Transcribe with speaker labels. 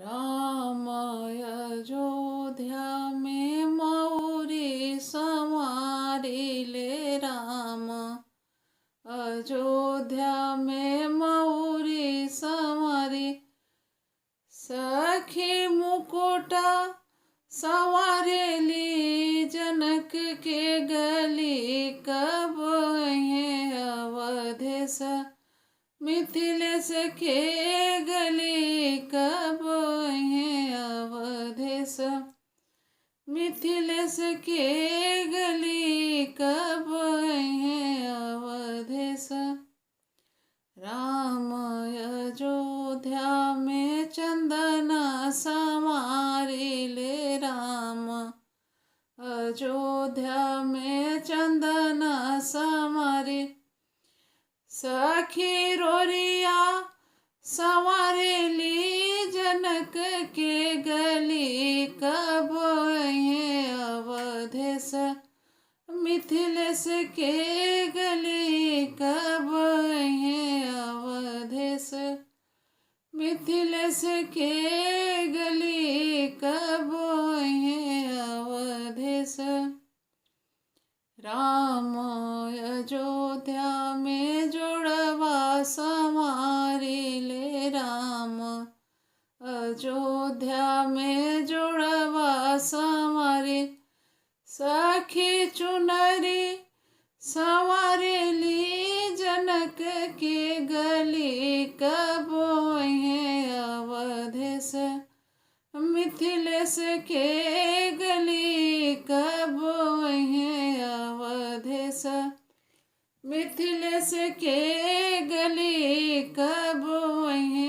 Speaker 1: राम अयोध्या में मौरी संवारिले राम। अयोध्या में मौरी संवारी सखी मुकुटा संवारेली जनक के गली। कब है अवधेश मिथिलेश के गली। कब है अवधेश मिथिलेश के गली। कब है अवधेश। राम अयोध्या में चंदना संवारिले राम। अयोध्या में चंदना संवारी सखी रोरिया संवारेली जनक के गली। कब है अवधेश मिथिलेश के गली। कब है अवधेश मिथिलेश के गली। कब है अवधेश। राम अयोध्या में जोड़वा संवारिले राम। अयोध्या में जोड़वा संवारी सखी चुनरी संवारेली जनक के गली। कब है अवधेश मिथिलेश के गली। कब है अवधेश मिथिलेश के गली। कब है